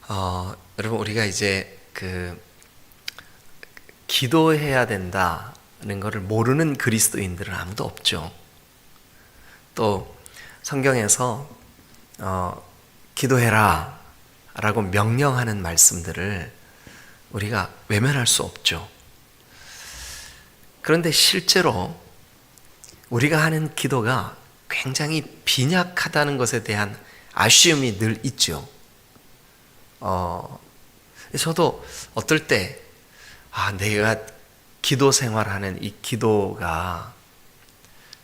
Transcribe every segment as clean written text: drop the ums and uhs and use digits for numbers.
여러분, 우리가 이제 기도해야 된다는 것을 모르는 그리스도인들은 아무도 없죠. 또 성경에서 기도해라 라고 명령하는 말씀들을 우리가 외면할 수 없죠. 그런데 실제로 우리가 하는 기도가 굉장히 빈약하다는 것에 대한 아쉬움이 늘 있죠. 저도 어떨 때 내가 기도 생활하는 이 기도가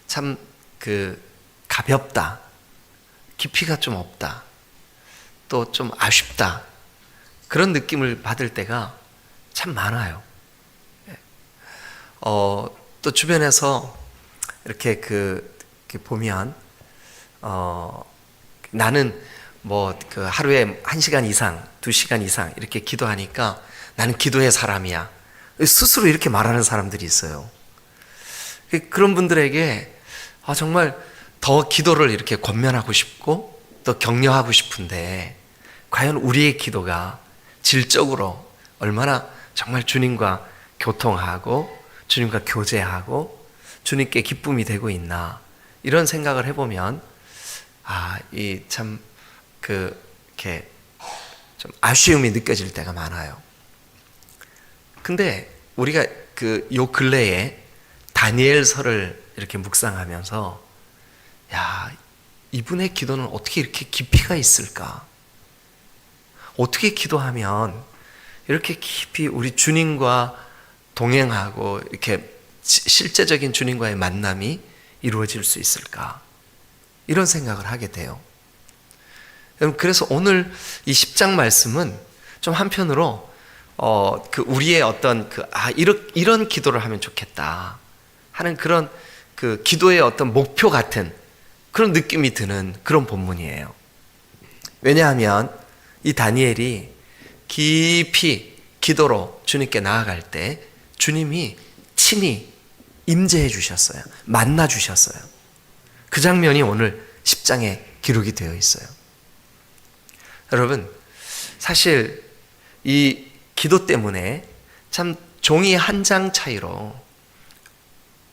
참 가볍다, 깊이가 좀 없다, 또 좀 아쉽다, 그런 느낌을 받을 때가 참 많아요. 또 주변에서 이렇게 보면 나는 하루에 1시간 이상, 2시간 이상 이렇게 기도하니까 나는 기도의 사람이야, 스스로 이렇게 말하는 사람들이 있어요. 그런 분들에게 정말 더 기도를 이렇게 권면하고 싶고 또 격려하고 싶은데, 과연 우리의 기도가 질적으로 얼마나 정말 주님과 교통하고 주님과 교제하고 주님께 기쁨이 되고 있나, 이런 생각을 해보면 이렇게 좀 아쉬움이 느껴질 때가 많아요. 근데 우리가 요 근래에 다니엘서를 이렇게 묵상하면서 이분의 기도는 어떻게 이렇게 깊이가 있을까? 어떻게 기도하면 이렇게 깊이 우리 주님과 동행하고 이렇게 실제적인 주님과의 만남이 이루어질 수 있을까? 이런 생각을 하게 돼요. 그래서 오늘 이 10장 말씀은 좀 한편으로 우리의 어떤 이런 기도를 하면 좋겠다 하는 그런 기도의 어떤 목표 같은 그런 느낌이 드는 그런 본문이에요. 왜냐하면 이 다니엘이 깊이 기도로 주님께 나아갈 때 주님이 친히 임재해 주셨어요. 만나 주셨어요. 그 장면이 오늘 10장에 기록이 되어 있어요. 여러분, 사실 이 기도 때문에 참 종이 한 장 차이로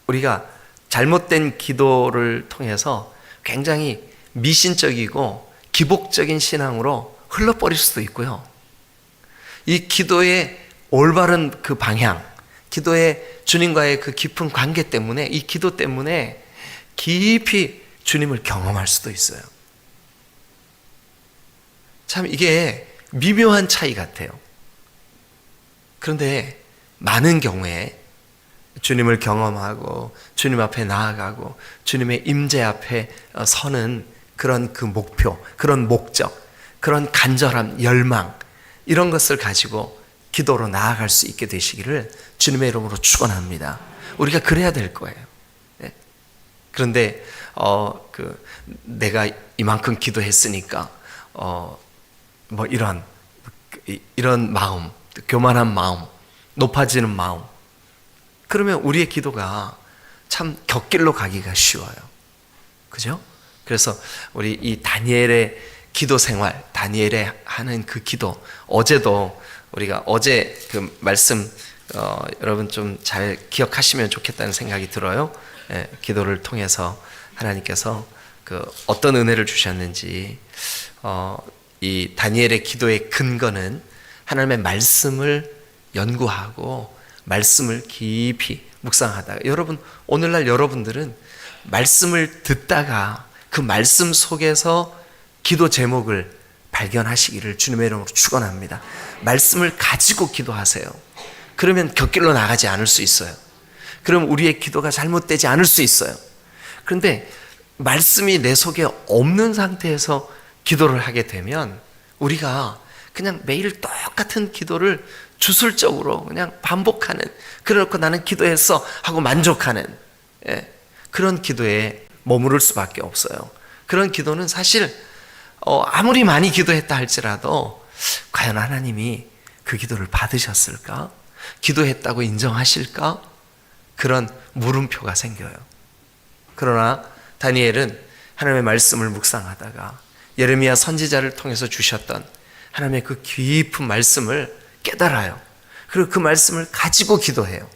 우리가 잘못된 기도를 통해서 굉장히 미신적이고 기복적인 신앙으로 흘러버릴 수도 있고요. 이 기도의 올바른 방향, 기도의 주님과의 깊은 관계 때문에, 이 기도 때문에 깊이 주님을 경험할 수도 있어요. 참 이게 미묘한 차이 같아요. 그런데 많은 경우에 주님을 경험하고 주님 앞에 나아가고 주님의 임재 앞에 서는 그런 목표, 그런 목적, 그런 간절한 열망, 이런 것을 가지고 기도로 나아갈 수 있게 되시기를 주님의 이름으로 축원합니다. 우리가 그래야 될 거예요. 네. 그런데 내가 이만큼 기도했으니까 이런 마음, 교만한 마음, 높아지는 마음, 그러면 우리의 기도가 참 곁길로 가기가 쉬워요. 그죠? 그래서 우리 이 다니엘의 기도 생활, 다니엘의 하는 기도, 어제도 우리가 어제 말씀 여러분 좀 잘 기억하시면 좋겠다는 생각이 들어요. 기도를 통해서 하나님께서 어떤 은혜를 주셨는지, 이 다니엘의 기도의 근거는 하나님의 말씀을 연구하고 말씀을 깊이 묵상하다가, 여러분 오늘날 여러분들은 말씀을 듣다가 그 말씀 속에서 기도 제목을 발견하시기를 주님의 이름으로 축원합니다. 말씀을 가지고 기도하세요. 그러면 곁길로 나가지 않을 수 있어요. 그럼 우리의 기도가 잘못되지 않을 수 있어요. 그런데 말씀이 내 속에 없는 상태에서 기도를 하게 되면 우리가 그냥 매일 똑같은 기도를 주술적으로 그냥 반복하는, 그래놓고 나는 기도했어 하고 만족하는 그런 기도에 머무를 수밖에 없어요. 그런 기도는 사실 아무리 많이 기도했다 할지라도 과연 하나님이 그 기도를 받으셨을까? 기도했다고 인정하실까? 그런 물음표가 생겨요. 그러나 다니엘은 하나님의 말씀을 묵상하다가 예레미야 선지자를 통해서 주셨던 하나님의 그 깊은 말씀을 깨달아요. 그리고 그 말씀을 가지고 기도해요.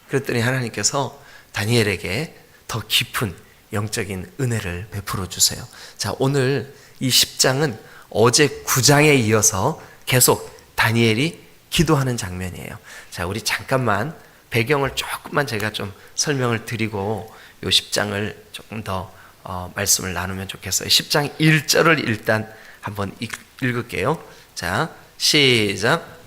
그랬더니 하나님께서 다니엘에게 더 깊은 영적인 은혜를 베풀어 주세요. 자, 오늘 이 10장은 어제 9장에 이어서 계속 다니엘이 기도하는 장면이에요. 자, 우리 잠깐만 배경을 조금만 제가 좀 설명을 드리고 요 10장을 조금 더 말씀을 나누면 좋겠어요. 10장 1절을 일단 한번 읽을게요. 자, 시작.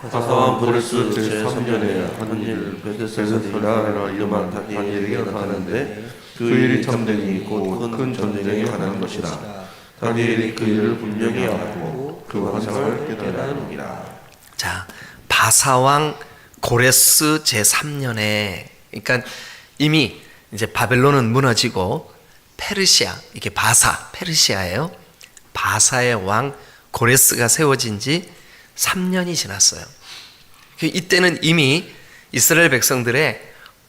바사왕 고레스 제3년에 한일 베데스다라 이름한 다니엘에게 나타나는데 그 일이 참되니 곧 큰 전쟁에 관한 것이라. 다니엘이 그 일을 분명히 알고 그 환상을 깨달았느니라. 자, 바사왕 고레스 제3년에, 그러니까 이미 이제 바벨론은 무너지고 페르시아, 이게 페르시아예요. 바사의 왕 고레스가 세워진 지 3년이 지났어요. 이때는 이미 이스라엘 백성들의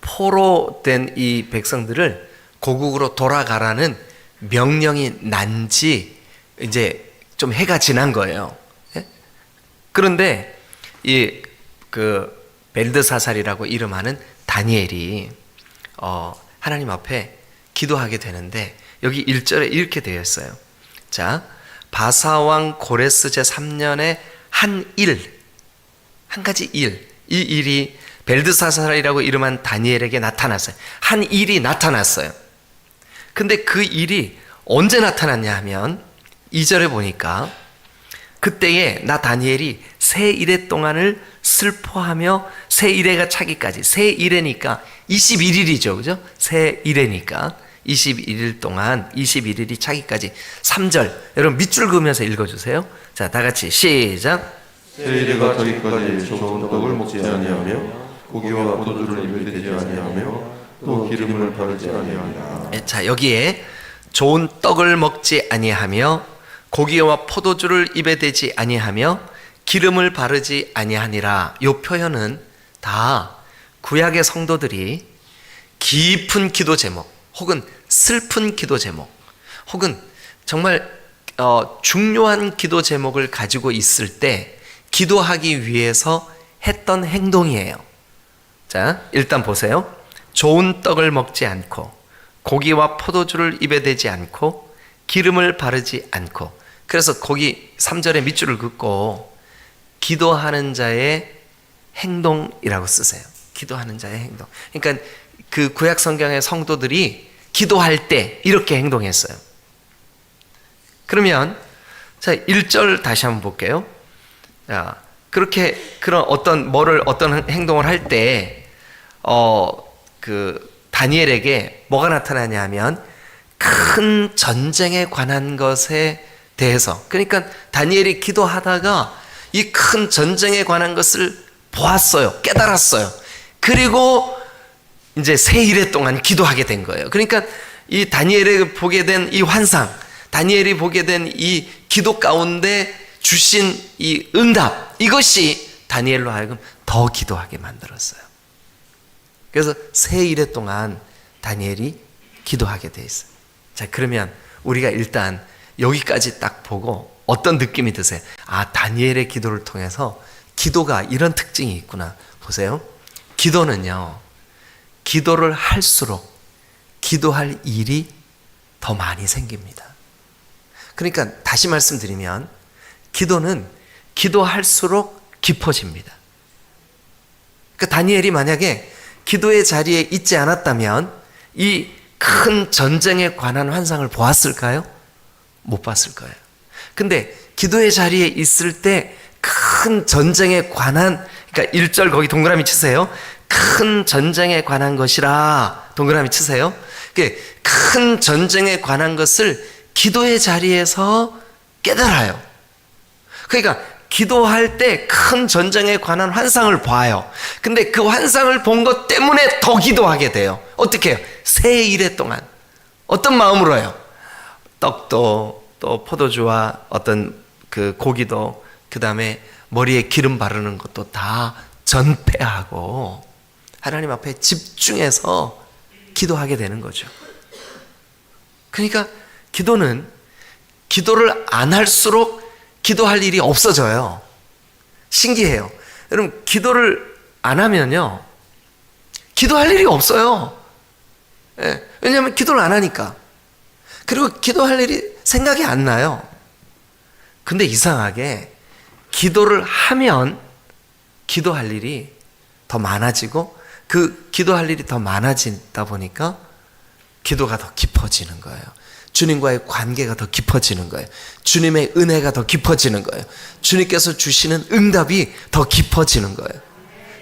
포로된 이 백성들을 고국으로 돌아가라는 명령이 난 지 이제 좀 해가 지난 거예요. 그런데 이 벨드사살이라고 이름하는 다니엘이 하나님 앞에 기도하게 되는데 여기 1절에 이렇게 되어 있어요. 자, 바사왕 고레스 제3년에 한 가지 일, 이 일이 벨드사살이라고 이름한 다니엘에게 나타났어요. 한 일이 나타났어요. 근데 그 일이 언제 나타났냐 하면 2절에 보니까 그때에 나 다니엘이 세 일해 동안을 슬퍼하며 세 일해가 차기까지, 세 일해니까 21일이죠. 그죠? 세 일해니까 21일 동안 21일이 차기까지. 3절 여러분 밑줄 그으면서 읽어주세요. 자, 다 같이 시작. 세 일해가 저기까지 좋은 떡을 먹지 아니하며 고기와 포도주를 입에 대지 아니하며 또 기름을 바르지 아니하니라. 자, 여기에 좋은 떡을 먹지 아니하며 고기와 포도주를 입에 대지 아니하며 기름을 바르지 아니하니라. 이 표현은 다 구약의 성도들이 깊은 기도 제목 혹은 슬픈 기도 제목 혹은 정말 중요한 기도 제목을 가지고 있을 때 기도하기 위해서 했던 행동이에요. 자, 일단 보세요. 좋은 떡을 먹지 않고 고기와 포도주를 입에 대지 않고 기름을 바르지 않고. 그래서 거기 3절에 밑줄을 긋고 기도하는 자의 행동이라고 쓰세요. 기도하는 자의 행동. 그러니까 그 구약 성경의 성도들이 기도할 때 이렇게 행동했어요. 그러면 자, 1절 다시 한번 볼게요. 자, 그렇게 어떤 행동을 할 때 다니엘에게 뭐가 나타나냐 하면 큰 전쟁에 관한 것에 대해서, 그러니까 다니엘이 기도하다가 이 큰 전쟁에 관한 것을 보았어요. 깨달았어요. 그리고 이제 세 일해 동안 기도하게 된 거예요. 그러니까 이 다니엘이 보게 된 이 환상, 다니엘이 보게 된 이 기도 가운데 주신 이 응답, 이것이 다니엘로 하여금 더 기도하게 만들었어요. 그래서 세 일해 동안 다니엘이 기도하게 돼 있어요. 자, 그러면 우리가 일단 여기까지 딱 보고 어떤 느낌이 드세요? 아, 다니엘의 기도를 통해서 기도가 이런 특징이 있구나. 보세요. 기도는요, 기도를 할수록 기도할 일이 더 많이 생깁니다. 그러니까 다시 말씀드리면 기도는 기도할수록 깊어집니다. 그러니까 다니엘이 만약에 기도의 자리에 있지 않았다면 이 큰 전쟁에 관한 환상을 보았을까요? 못 봤을 거예요. 근데 기도의 자리에 있을 때 큰 전쟁에 관한, 그러니까 1절 거기 동그라미 치세요. 큰 전쟁에 관한 것이라 동그라미 치세요. 큰 전쟁에 관한 것을 기도의 자리에서 깨달아요. 그러니까 기도할 때 큰 전쟁에 관한 환상을 봐요. 근데 그 환상을 본 것 때문에 더 기도하게 돼요. 어떻게 해요? 세 일해 동안 어떤 마음으로 해요? 떡도 또 포도주와 어떤 그 고기도, 그 다음에 머리에 기름 바르는 것도 다 전폐하고 하나님 앞에 집중해서 기도하게 되는 거죠. 그러니까 기도는 기도를 안 할수록 기도할 일이 없어져요. 신기해요. 여러분, 기도를 안 하면요, 기도할 일이 없어요. 예, 왜냐하면 기도를 안 하니까. 그리고 기도할 일이 생각이 안 나요. 근데 이상하게 기도를 하면 기도할 일이 더 많아지고, 그 기도할 일이 더 많아지다 보니까 기도가 더 깊어지는 거예요. 주님과의 관계가 더 깊어지는 거예요. 주님의 은혜가 더 깊어지는 거예요. 주님께서 주시는 응답이 더 깊어지는 거예요.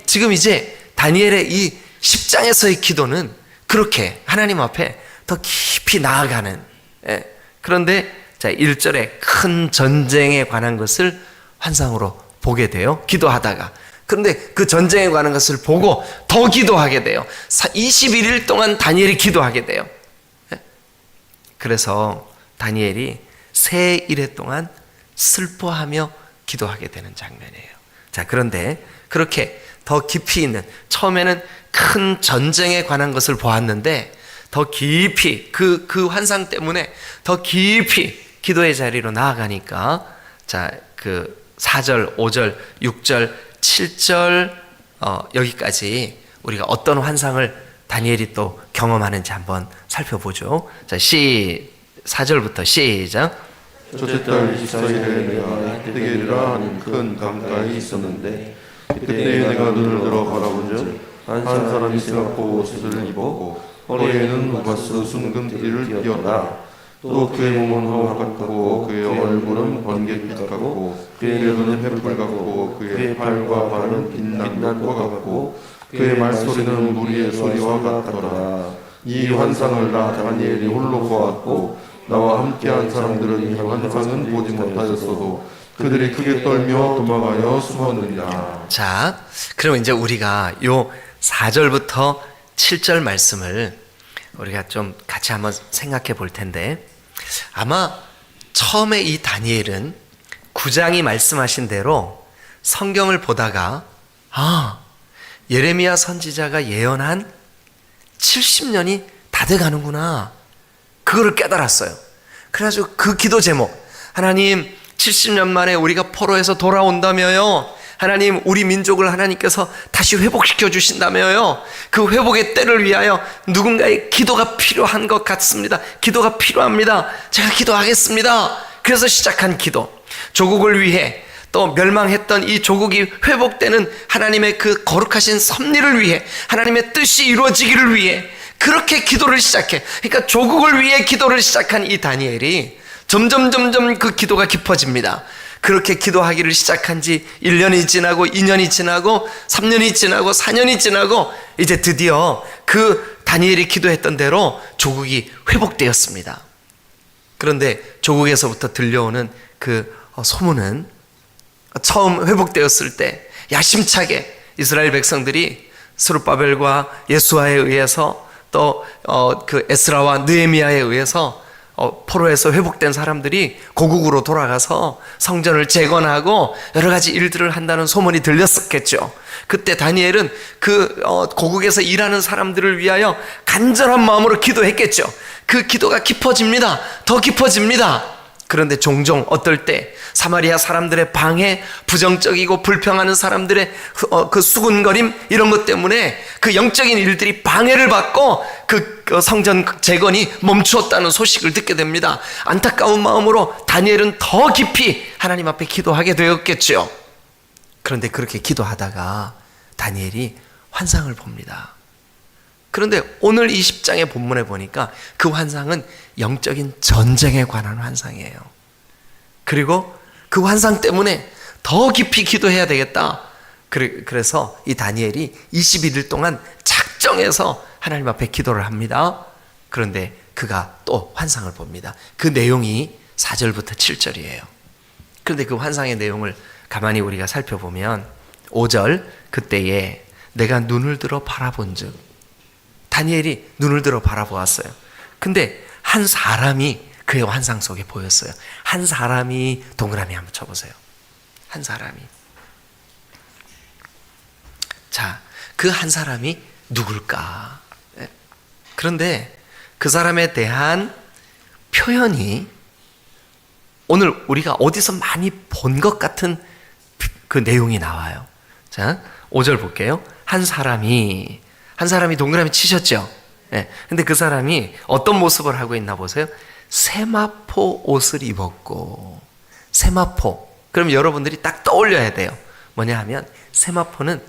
지금 이제 다니엘의 이 10장에서의 기도는 그렇게 하나님 앞에 더 깊이 나아가는, 그런데 자 1절에 큰 전쟁에 관한 것을 환상으로 보게 돼요. 기도하다가. 그런데 그 전쟁에 관한 것을 보고 더 기도하게 돼요. 21일 동안 다니엘이 기도하게 돼요. 그래서 다니엘이 새 일해 동안 슬퍼하며 기도하게 되는 장면이에요. 자, 그런데 그렇게 더 깊이 있는, 처음에는 큰 전쟁에 관한 것을 보았는데 더 깊이 그 환상 때문에 더 깊이 기도의 자리로 나아가니까, 자, 그 4절, 5절, 6절, 7절 여기까지 우리가 어떤 환상을 다니엘이 또 경험하는지 한번 살펴보죠. 자, 4절부터 시작. 첫째 달 24일에 내가 헷되게리라 하는 큰 강가에 있었는데, 그때 내가 눈을 들어 바라본즉 한 사람이 쓰얗고 옷을 입었고 허리에는 우바스 순금띠를 띠었다. 또 그의 몸은 화와 같고 그의 얼굴은 번개빛 같고 그의 눈은 횃불 같고 그의 팔과 발은 빛난 것과 같고 그의 말소리는 무리의 소리와 같더라. 이 환상을 나 다니엘이 홀로 보았고 나와 함께한 사람들은 이 환상은 보지 못하였어도 그들이 크게 떨며 도망하여 숨었느니라. 자, 그럼 이제 우리가 요 4절부터 7절 말씀을 우리가 좀 같이 한번 생각해 볼 텐데, 아마 처음에 이 다니엘은 9장이 말씀하신 대로 성경을 보다가 예레미야 선지자가 예언한 70년이 다 돼가는구나, 그거를 깨달았어요. 그래가지고 그 기도 제목, 하나님 70년 만에 우리가 포로에서 돌아온다며요. 하나님, 우리 민족을 하나님께서 다시 회복시켜 주신다며요. 그 회복의 때를 위하여 누군가의 기도가 필요한 것 같습니다. 기도가 필요합니다. 제가 기도하겠습니다. 그래서 시작한 기도, 조국을 위해, 또 멸망했던 이 조국이 회복되는 하나님의 그 거룩하신 섭리를 위해, 하나님의 뜻이 이루어지기를 위해 그렇게 기도를 시작해. 그러니까 조국을 위해 기도를 시작한 이 다니엘이 점점 그 기도가 깊어집니다. 그렇게 기도하기를 시작한 지 1년이 지나고 2년이 지나고 3년이 지나고 4년이 지나고 이제 드디어 그 다니엘이 기도했던 대로 조국이 회복되었습니다. 그런데 조국에서부터 들려오는 그 소문은, 처음 회복되었을 때 야심차게 이스라엘 백성들이 스룹바벨과 예수아에 의해서 또 그 에스라와 느헤미야에 의해서 포로에서 회복된 사람들이 고국으로 돌아가서 성전을 재건하고 여러 가지 일들을 한다는 소문이 들렸었겠죠. 그때 다니엘은 그 고국에서 일하는 사람들을 위하여 간절한 마음으로 기도했겠죠. 그 기도가 깊어집니다. 더 깊어집니다. 그런데 종종 어떨 때 사마리아 사람들의 방해, 부정적이고 불평하는 사람들의 그 수군거림, 이런 것 때문에 그 영적인 일들이 방해를 받고 그 성전 재건이 멈추었다는 소식을 듣게 됩니다. 안타까운 마음으로 다니엘은 더 깊이 하나님 앞에 기도하게 되었겠죠. 그런데 그렇게 기도하다가 다니엘이 환상을 봅니다. 그런데 오늘 20장의 본문에 보니까 그 환상은 영적인 전쟁에 관한 환상이에요. 그리고 그 환상 때문에 더 깊이 기도해야 되겠다. 그래서 이 다니엘이 21일 동안 작정해서 하나님 앞에 기도를 합니다. 그런데 그가 또 환상을 봅니다. 그 내용이 4절부터 7절이에요. 그런데 그 환상의 내용을 가만히 우리가 살펴보면 5절, 그때에 내가 눈을 들어 바라본즉, 다니엘이 눈을 들어 바라보았어요. 근데 한 사람이 그의 환상 속에 보였어요. 한 사람이, 동그라미 한번 쳐보세요. 한 사람이. 자, 그 한 사람이 누굴까? 그런데 그 사람에 대한 표현이 오늘 우리가 어디서 많이 본 것 같은 그 내용이 나와요. 자, 5절 볼게요. 한 사람이 동그라미 치셨죠? 네. 근데 그 사람이 어떤 모습을 하고 있나 보세요. 세마포 옷을 입었고, 세마포. 그럼 여러분들이 딱 떠올려야 돼요. 뭐냐 하면, 세마포는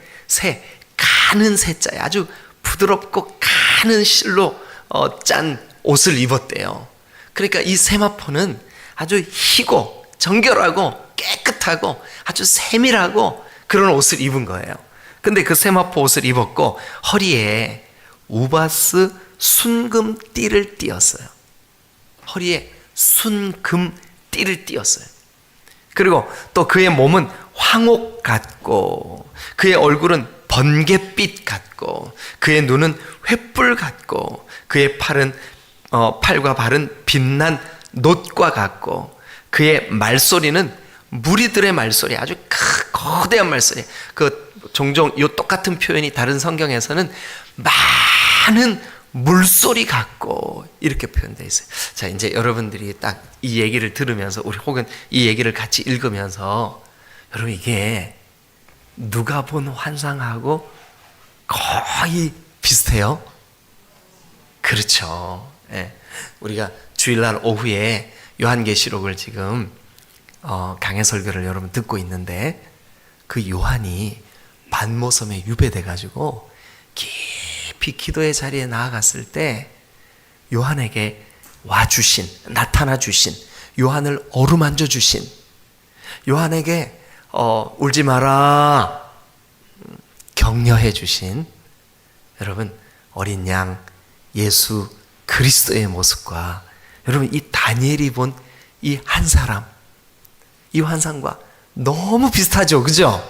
가는 새자에 아주 부드럽고 가는 실로 짠 옷을 입었대요. 그러니까 이 세마포는 아주 희고 정결하고 깨끗하고 아주 세밀하고 그런 옷을 입은 거예요. 근데 그 세마포 옷을 입었고 허리에 우바스 순금띠를 띠었어요. 허리에 순금띠를 띠었어요. 그리고 또 그의 몸은 황옥 같고 그의 얼굴은 번갯빛 같고 그의 눈은 횃불 같고 그의 팔과 발은 빛난 놋과 같고 그의 말소리는 무리들의 말소리, 아주 거대한 말소리. 종종 이 똑같은 표현이 다른 성경에서는 많은 물소리 같고 이렇게 표현되어 있어요. 자, 이제 여러분들이 딱 이 얘기를 들으면서 우리 혹은 이 얘기를 같이 읽으면서 여러분 이게 누가 본 환상하고 거의 비슷해요. 그렇죠. 예. 우리가 주일날 오후에 요한계시록을 지금 강해 설교를 여러분 듣고 있는데 그 요한이 반모섬에 유배돼 가지고 깊이 기도의 자리에 나아갔을 때 요한에게 나타나 주신, 요한을 어루만져 주신, 요한에게 울지 마라 격려해 주신 여러분 어린 양 예수 그리스도의 모습과 여러분 이 다니엘이 본 이 한 사람, 이 환상과 너무 비슷하죠, 그죠?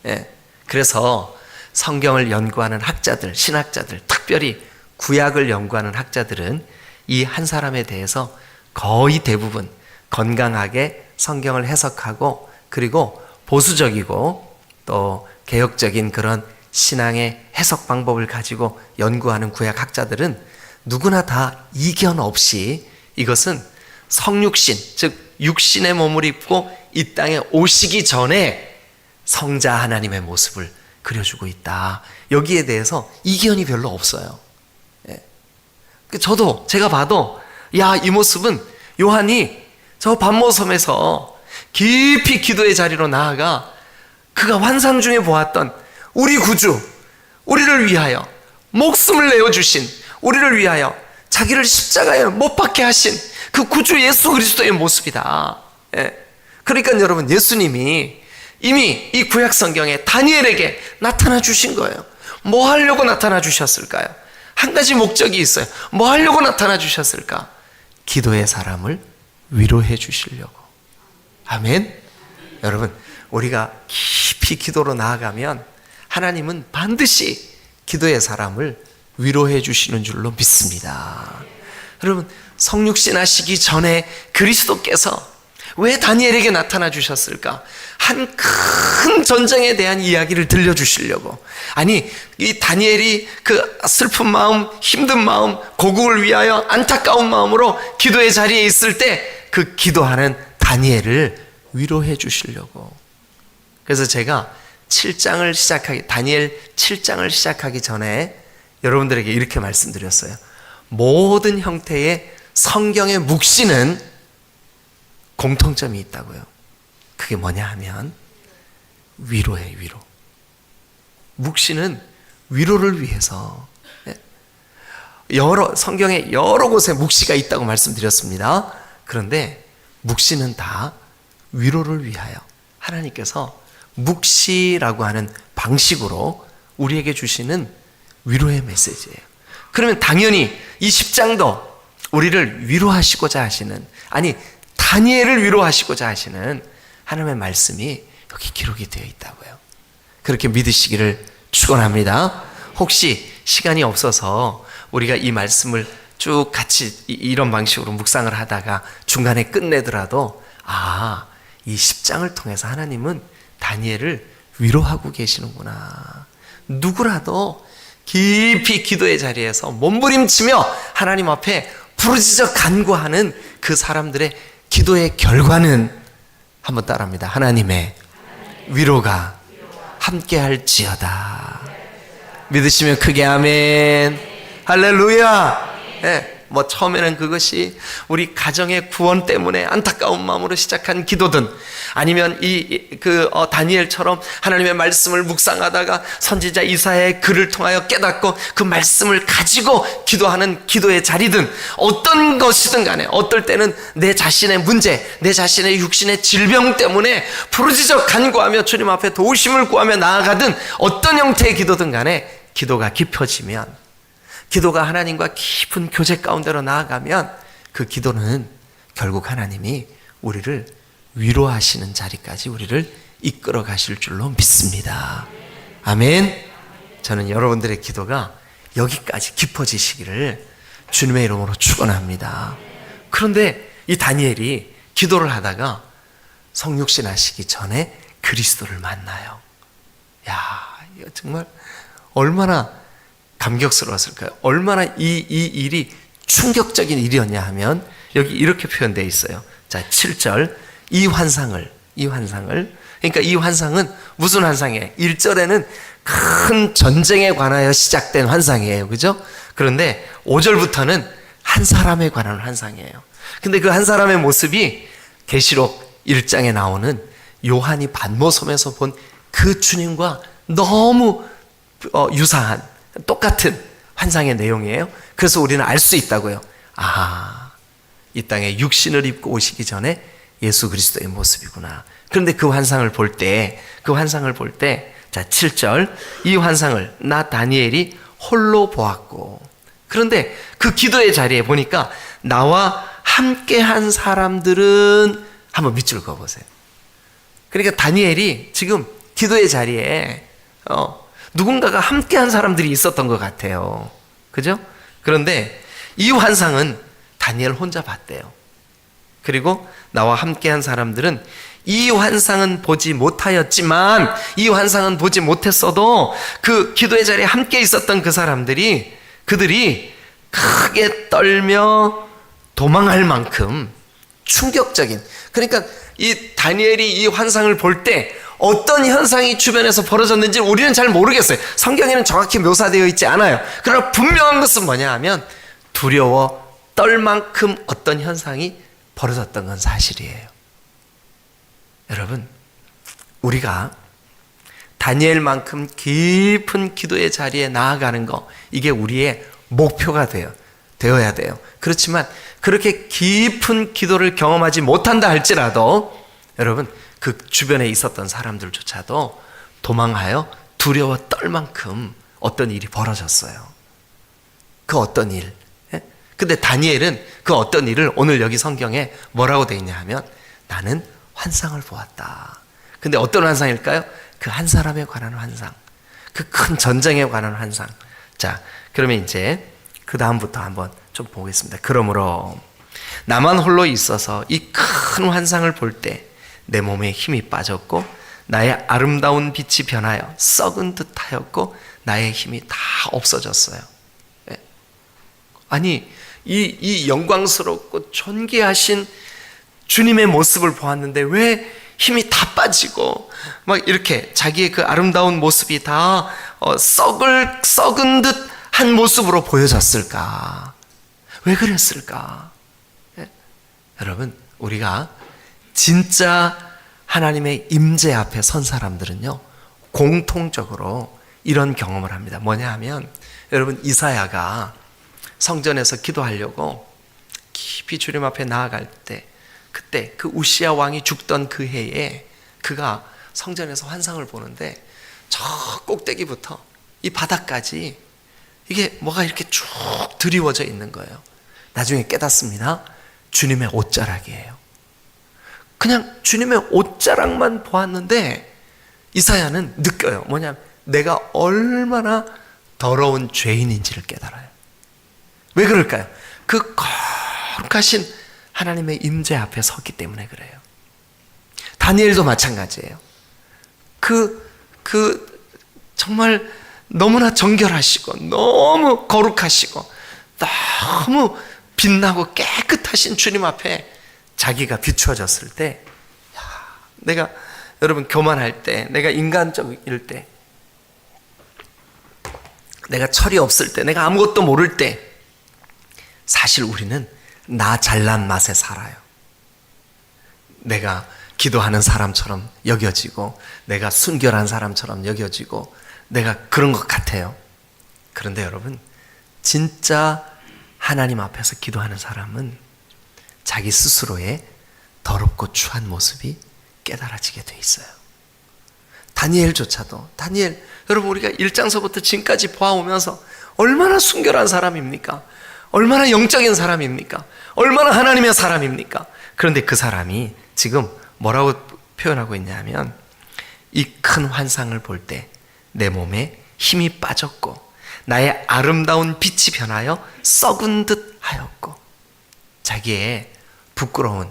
예. 그래서 성경을 연구하는 학자들, 신학자들, 특별히 구약을 연구하는 학자들은 이 한 사람에 대해서 거의 대부분 건강하게 성경을 해석하고 그리고 보수적이고 또 개혁적인 그런 신앙의 해석 방법을 가지고 연구하는 구약 학자들은 누구나 다 이견 없이 이것은 성육신, 즉 육신의 몸을 입고 이 땅에 오시기 전에 성자 하나님의 모습을 그려주고 있다. 여기에 대해서 이견이 별로 없어요. 예. 제가 봐도 이 모습은 요한이 저 반모섬에서 깊이 기도의 자리로 나아가 그가 환상 중에 보았던 우리 구주, 우리를 위하여 목숨을 내어주신, 우리를 위하여 자기를 십자가에 못 박게 하신 그 구주 예수 그리스도의 모습이다. 예. 그러니까 여러분 예수님이 이미 이 구약 성경에 다니엘에게 나타나 주신 거예요. 뭐 하려고 나타나 주셨을까요? 한 가지 목적이 있어요. 뭐 하려고 나타나 주셨을까? 기도의 사람을 위로해 주시려고. 아멘. 여러분 우리가 깊이 기도로 나아가면 하나님은 반드시 기도의 사람을 위로해 주시는 줄로 믿습니다. 여러분 성육신 하시기 전에 그리스도께서 왜 다니엘에게 나타나 주셨을까? 한 큰 전쟁에 대한 이야기를 들려주시려고. 아니 이 다니엘이 그 슬픈 마음, 힘든 마음, 고국을 위하여 안타까운 마음으로 기도의 자리에 있을 때 그 기도하는 다니엘을 위로해 주시려고. 그래서 제가 다니엘 7장을 시작하기 전에 여러분들에게 이렇게 말씀드렸어요. 모든 형태의 성경의 묵시는 공통점이 있다고요. 그게 뭐냐 하면 위로예요, 위로. 묵시는 위로를 위해서. 성경에 여러 곳에 묵시가 있다고 말씀드렸습니다. 그런데 묵시는 다 위로를 위하여 하나님께서 묵시라고 하는 방식으로 우리에게 주시는 위로의 메시지예요. 그러면 당연히 이 10장도 우리를 위로하시고자 하시는, 아니 다니엘을 위로하시고자 하시는 하나님의 말씀이 여기 기록이 되어 있다고요. 그렇게 믿으시기를 축원합니다. 혹시 시간이 없어서 우리가 이 말씀을 쭉 같이 이런 방식으로 묵상을 하다가 중간에 끝내더라도 이 10장을 통해서 하나님은 다니엘을 위로하고 계시는구나. 누구라도 깊이 기도의 자리에서 몸부림치며 하나님 앞에 부르짖어 간구하는 그 사람들의 기도의 결과는 한번 따라합니다. 하나님의 위로가 함께할지어다. 믿으시면 크게 아멘. 할렐루야. 뭐 처음에는 그것이 우리 가정의 구원 때문에 안타까운 마음으로 시작한 기도든, 아니면 다니엘처럼 하나님의 말씀을 묵상하다가 선지자 이사야의 글을 통하여 깨닫고 그 말씀을 가지고 기도하는 기도의 자리든, 어떤 것이든 간에, 어떨 때는 내 자신의 문제, 내 자신의 육신의 질병 때문에 부르짖어 간구하며 주님 앞에 도우심을 구하며 나아가든, 어떤 형태의 기도든 간에 기도가 깊어지면, 기도가 하나님과 깊은 교제 가운데로 나아가면 그 기도는 결국 하나님이 우리를 위로하시는 자리까지 우리를 이끌어 가실 줄로 믿습니다. 아멘. 저는 여러분들의 기도가 여기까지 깊어지시기를 주님의 이름으로 축원합니다. 그런데 이 다니엘이 기도를 하다가 성육신 하시기 전에 그리스도를 만나요. 야, 이거 정말 얼마나 감격스러웠을까요? 얼마나 이 일이 충격적인 일이었냐 하면 여기 이렇게 표현되어 있어요. 자, 7절. 이 환상을, 그러니까 이 환상은 무슨 환상이에요? 1절에는 큰 전쟁에 관하여 시작된 환상이에요. 그죠? 그런데 5절부터는 한 사람에 관한 환상이에요. 근데 그 한 사람의 모습이 계시록 1장에 나오는 요한이 반모섬에서 본 그 주님과 너무 유사한, 똑같은 환상의 내용이에요. 그래서 우리는 알 수 있다고요. 이 땅에 육신을 입고 오시기 전에 예수 그리스도의 모습이구나. 그런데 그 환상을 볼 때, 자, 7절. 이 환상을 나 다니엘이 홀로 보았고. 그런데 그 기도의 자리에 보니까 나와 함께한 사람들은, 한번 밑줄 그어보세요. 그러니까 다니엘이 지금 기도의 자리에 누군가가 함께한 사람들이 있었던 것 같아요. 그죠? 그런데 이 환상은 다니엘 혼자 봤대요. 그리고 나와 함께한 사람들은 이 환상은 보지 못하였지만, 이 환상은 보지 못했어도 그 기도의 자리에 함께 있었던 그 사람들이, 그들이 크게 떨며 도망할 만큼 충격적인, 그러니까 이 다니엘이 이 환상을 볼 때 어떤 현상이 주변에서 벌어졌는지 우리는 잘 모르겠어요. 성경에는 정확히 묘사되어 있지 않아요. 그러나 분명한 것은 뭐냐 하면 두려워 떨 만큼 어떤 현상이 벌어졌던 건 사실이에요. 여러분, 우리가 다니엘만큼 깊은 기도의 자리에 나아가는 거, 이게 우리의 목표가 되어야 돼요. 그렇지만 그렇게 깊은 기도를 경험하지 못한다 할지라도 여러분, 그 주변에 있었던 사람들조차도 도망하여 두려워 떨 만큼 어떤 일이 벌어졌어요. 그 어떤 일. 근데 다니엘은 그 어떤 일을 오늘 여기 성경에 뭐라고 되어 있냐 하면 나는 환상을 보았다. 근데 어떤 환상일까요? 그 한 사람에 관한 환상. 그 큰 전쟁에 관한 환상. 자, 그러면 이제 그 다음부터 한번 좀 보겠습니다. 그러므로 나만 홀로 있어서 이 큰 환상을 볼 때 내 몸에 힘이 빠졌고 나의 아름다운 빛이 변하여 썩은 듯 하였고 나의 힘이 다 없어졌어요. 아니, 이 영광스럽고 존귀하신 주님의 모습을 보았는데 왜 힘이 다 빠지고 막 이렇게 자기의 그 아름다운 모습이 다 썩은 듯 한 모습으로 보여졌을까? 왜 그랬을까? 여러분, 우리가 진짜 하나님의 임재 앞에 선 사람들은요, 공통적으로 이런 경험을 합니다. 뭐냐 하면, 여러분, 이사야가 성전에서 기도하려고 깊이 주님 앞에 나아갈 때, 그때 그 우시야 왕이 죽던 그 해에 그가 성전에서 환상을 보는데 저 꼭대기부터 이 바닥까지 이게 뭐가 이렇게 쭉 드리워져 있는 거예요. 나중에 깨닫습니다. 주님의 옷자락이에요. 그냥 주님의 옷자락만 보았는데 이사야는 느껴요. 뭐냐면 내가 얼마나 더러운 죄인인지를 깨달아요. 왜 그럴까요? 그 거룩하신 하나님의 임재 앞에 섰기 때문에 그래요. 다니엘도 마찬가지예요. 정말 너무나 정결하시고 너무 거룩하시고 너무 빛나고 깨끗하신 주님 앞에 자기가 비추어졌을 때, 내가 여러분 교만할 때, 내가 인간적일 때, 내가 철이 없을 때, 내가 아무것도 모를 때, 사실 우리는 나 잘난 맛에 살아요. 내가 기도하는 사람처럼 여겨지고, 내가 순결한 사람처럼 여겨지고, 내가 그런 것 같아요. 그런데 여러분, 진짜 하나님 앞에서 기도하는 사람은 자기 스스로의 더럽고 추한 모습이 깨달아지게 돼 있어요. 다니엘조차도, 여러분 우리가 1장서부터 지금까지 보아오면서 얼마나 순결한 사람입니까? 얼마나 영적인 사람입니까? 얼마나 하나님의 사람입니까? 그런데 그 사람이 지금 뭐라고 표현하고 있냐면, 이 큰 환상을 볼 때 내 몸에 힘이 빠졌고 나의 아름다운 빛이 변하여 썩은 듯 하였고, 자기의 부끄러운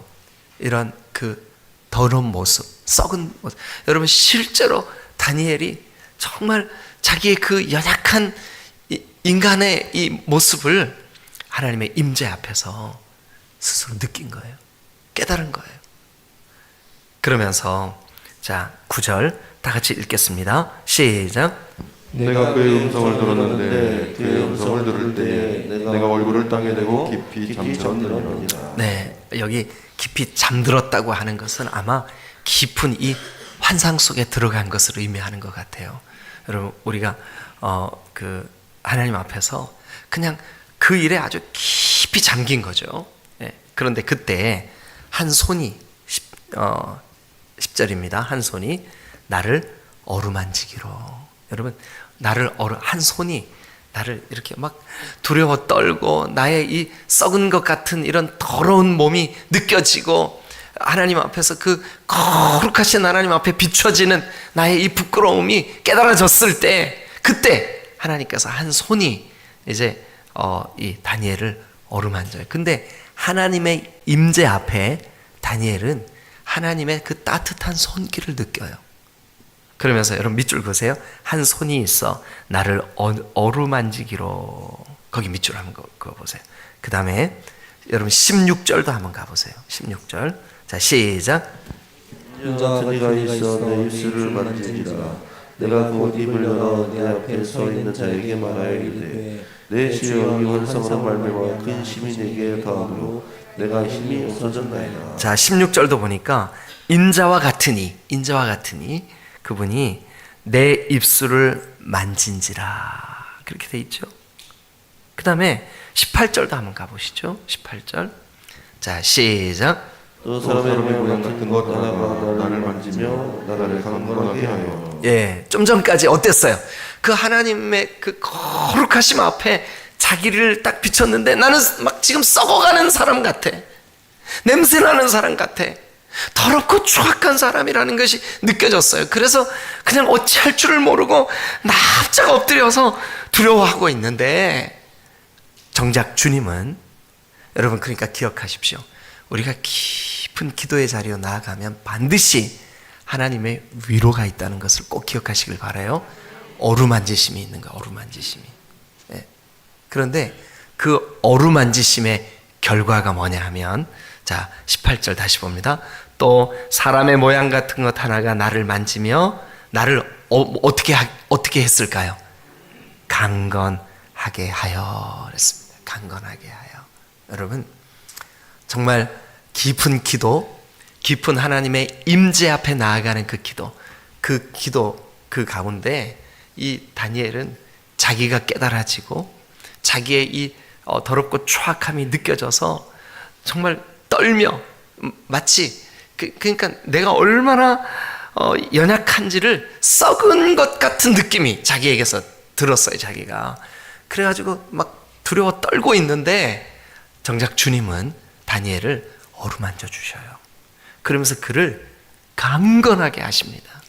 이런 그 더러운 모습, 썩은 모습. 여러분 실제로 다니엘이 정말 자기의 그 연약한 인간의 이 모습을 하나님의 임재 앞에서 스스로 느낀 거예요. 깨달은 거예요. 그러면서 자 9절 다 같이 읽겠습니다. 시작. 내가 그의 음성을 들었는데 그의 음성을 들을 때에 내가 얼굴을 땅에 대고 깊이 잠들었느니라. 네, 여기 깊이 잠들었다고 하는 것은 아마 깊은 이 환상 속에 들어간 것을 의미하는 것 같아요. 여러분 우리가 그 하나님 앞에서 그냥 그 일에 아주 깊이 잠긴 거죠. 네, 그런데 그때 한 손이 10절입니다. 한 손이 나를 어루만지기로. 여러분 한 손이 나를 이렇게 막 두려워 떨고, 나의 이 썩은 것 같은 이런 더러운 몸이 느껴지고, 하나님 앞에서 그 거룩하신 하나님 앞에 비춰지는 나의 이 부끄러움이 깨달아졌을 때, 그때 하나님께서 한 손이 이제 이 다니엘을 어루만져요. 근데 하나님의 임재 앞에 다니엘은 하나님의 그 따뜻한 손길을 느껴요. 그러면서 여러분 밑줄 그으세요. 한 손이 있어 나를 어루만지기로. 거기 밑줄 한번 그어보세요. 그 다음에 여러분 16절도 한번 가보세요. 16절. 자 시작. 같은 이가 있어 내 입술을 만지니라. 내가 곧 입을 열어 내 앞에 서 있는 자에게 말하이르되 내 주여 이 환상으로 말미암아 큰 힘이 내게 더하므로 내가 힘이 없어졌나이다. 자 16절도 보니까 인자와 같으니 그분이 내 입술을 만진지라 그렇게 돼 있죠. 그 다음에 18절도 한번 가보시죠. 18절. 자 시작. 또 사람의 모양 같은 것 하나가 나를 만지며 나를 강건하게 하여. 예, 좀 전까지 어땠어요? 그 하나님의 그 거룩하심 앞에 자기를 딱 비췄는데 나는 막 지금 썩어가는 사람 같아. 냄새나는 사람 같아. 더럽고 추악한 사람이라는 것이 느껴졌어요. 그래서 그냥 어찌할 줄을 모르고 납작 엎드려서 두려워하고 있는데, 정작 주님은, 여러분 그러니까 기억하십시오. 우리가 깊은 기도의 자리로 나아가면 반드시 하나님의 위로가 있다는 것을 꼭 기억하시길 바라요. 어루만지심이 있는 거예요. 어루만지심이. 네. 그런데 그 어루만지심의 결과가 뭐냐 하면, 자 18절 다시 봅니다. 또 사람의 모양 같은 것 하나가 나를 만지며 나를 어떻게 했을까요? 강건하게 하여 그랬습니다. 강건하게 하여. 여러분 정말 깊은 기도, 깊은 하나님의 임재 앞에 나아가는 그 기도 그 가운데 이 다니엘은 자기가 깨달아지고 자기의 이 더럽고 추악함이 느껴져서 정말 떨며, 마치 그러니까 내가 얼마나 연약한지를 썩은 것 같은 느낌이 자기에게서 들었어요. 자기가 그래가지고 막 두려워 떨고 있는데, 정작 주님은 다니엘을 어루만져 주셔요. 그러면서 그를 강건하게 하십니다.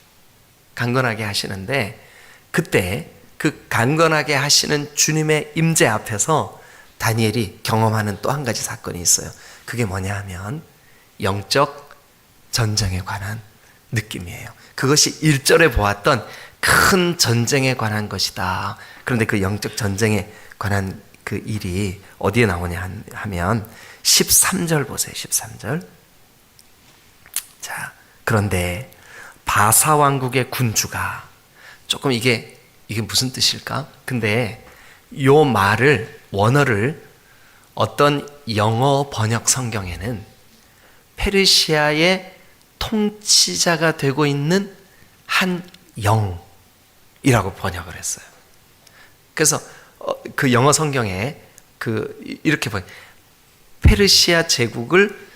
강건하게 하시는데, 그때 그 강건하게 하시는 주님의 임재 앞에서 다니엘이 경험하는 또 한 가지 사건이 있어요. 그게 뭐냐 하면 영적 전쟁에 관한 느낌이에요. 그것이 1절에 보았던 큰 전쟁에 관한 것이다. 그런데 그 영적 전쟁에 관한 그 일이 어디에 나오냐 하면 13절 보세요. 13절. 자, 그런데 바사 왕국의 군주가 조금 이게 무슨 뜻일까? 근데 요 말을 원어를 어떤 영어 번역 성경에는 페르시아의 통치자가 되고 있는 한 영이라고 번역을 했어요. 그래서 그 영어 성경에 이렇게 페르시아 제국을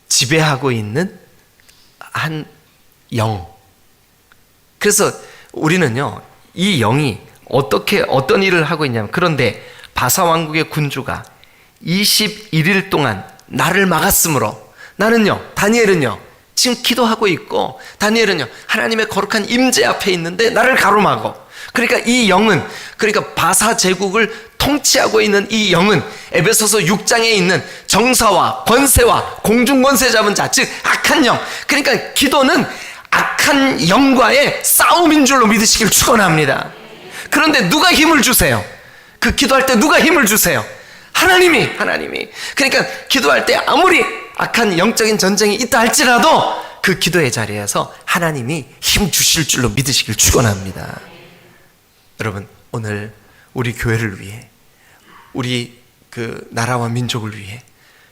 지배하고 있는 한 영. 그래서 우리는요, 이 영이 어떤 일을 하고 있냐면, 그런데 바사 왕국의 군주가 21일 동안 나를 막았으므로, 나는요, 다니엘은요, 지금 기도하고 있고, 다니엘은요, 하나님의 거룩한 임재 앞에 있는데 나를 가로막어. 그러니까 이 영은, 그러니까 바사 제국을 통치하고 있는 이 영은 에베소서 6장에 있는 정사와 권세와 공중 권세 잡은 자, 즉 악한 영. 그러니까 기도는 악한 영과의 싸움인 줄로 믿으시길 축원합니다. 그런데 누가 힘을 주세요? 그 기도할 때 누가 힘을 주세요? 하나님이. 그러니까 기도할 때 아무리 악한 영적인 전쟁이 있다 할지라도 그 기도의 자리에서 하나님이 힘 주실 줄로 믿으시길 축원합니다. 여러분, 오늘 우리 교회를 위해, 우리 그 나라와 민족을 위해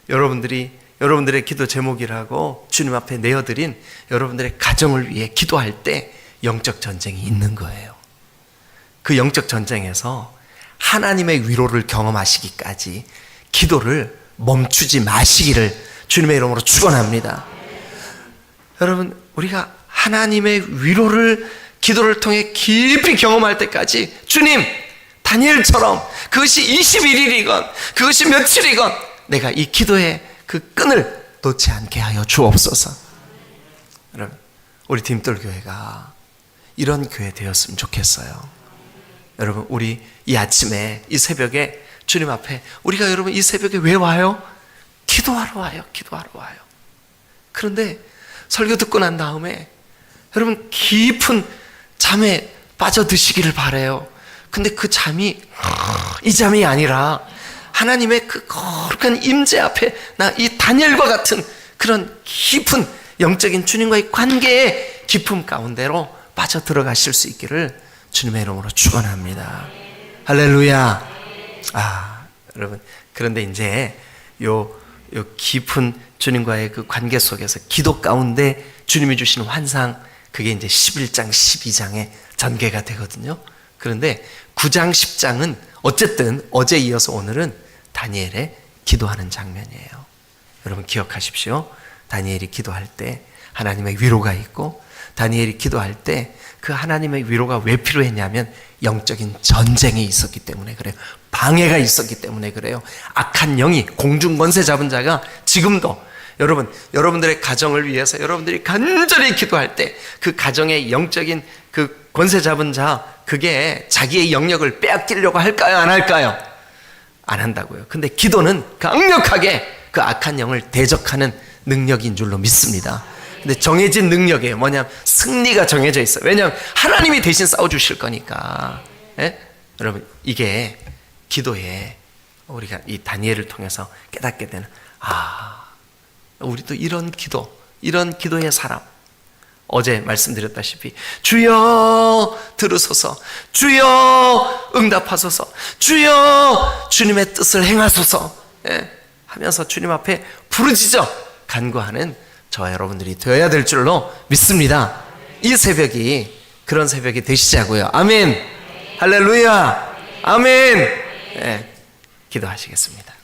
여러분들의 기도 제목이라고 주님 앞에 내어드린 여러분들의 가정을 위해 기도할 때 영적 전쟁이 있는 거예요. 그 영적 전쟁에서 하나님의 위로를 경험하시기까지 기도를 멈추지 마시기를 주님의 이름으로 축원합니다. 여러분, 우리가 하나님의 위로를 기도를 통해 깊이 경험할 때까지 주님, 다니엘처럼 그것이 21일이건 그것이 며칠이건 내가 이 기도의 그 끈을 놓지 않게 하여 주옵소서. 여러분, 우리 디딤돌 교회가 이런 교회 되었으면 좋겠어요. 여러분, 우리 이 아침에, 이 새벽에 주님 앞에, 우리가 여러분 이 새벽에 왜 와요? 기도하러 와요. 그런데 설교 듣고 난 다음에 여러분 깊은 잠에 빠져드시기를 바라요. 근데 그 잠이 이 잠이 아니라 하나님의 그 거룩한 임재 앞에 나 이 다니엘과 같은 그런 깊은 영적인 주님과의 관계의 깊음 가운데로 빠져 들어가실 수 있기를 주님의 이름으로 축원합니다. 할렐루야. 여러분, 그런데 이제 요 깊은 주님과의 그 관계 속에서 기도 가운데 주님이 주시는 환상, 그게 이제 11장, 12장의 전개가 되거든요. 그런데 9장, 10장은 어쨌든 어제 이어서 오늘은 다니엘의 기도하는 장면이에요. 여러분 기억하십시오. 다니엘이 기도할 때 하나님의 위로가 있고, 다니엘이 기도할 때 그 하나님의 위로가 왜 필요했냐면 영적인 전쟁이 있었기 때문에 그래요. 방해가 있었기 때문에 그래요. 악한 영이, 공중 권세 잡은 자가 지금도 여러분들의 가정을 위해서 여러분들이 간절히 기도할 때 그 가정의 영적인 그 권세 잡은 자, 그게 자기의 영역을 빼앗기려고 할까요? 안 할까요? 안 한다고요. 근데 기도는 강력하게 그 악한 영을 대적하는 능력인 줄로 믿습니다. 근데 정해진 능력이에요. 뭐냐면 승리가 정해져 있어요. 왜냐하면 하나님이 대신 싸워주실 거니까. 예? 여러분, 이게 기도에 우리가 이 다니엘을 통해서 깨닫게 되는, 우리도 이런 기도의 사람. 어제 말씀드렸다시피 주여 들으소서, 주여 응답하소서, 주여 주님의 뜻을 행하소서, 하면서 주님 앞에 부르짖어 간구하는 저와 여러분들이 되어야 될 줄로 믿습니다. 이 새벽이 그런 새벽이 되시자고요. 아멘. 할렐루야. 아멘. 기도하시겠습니다.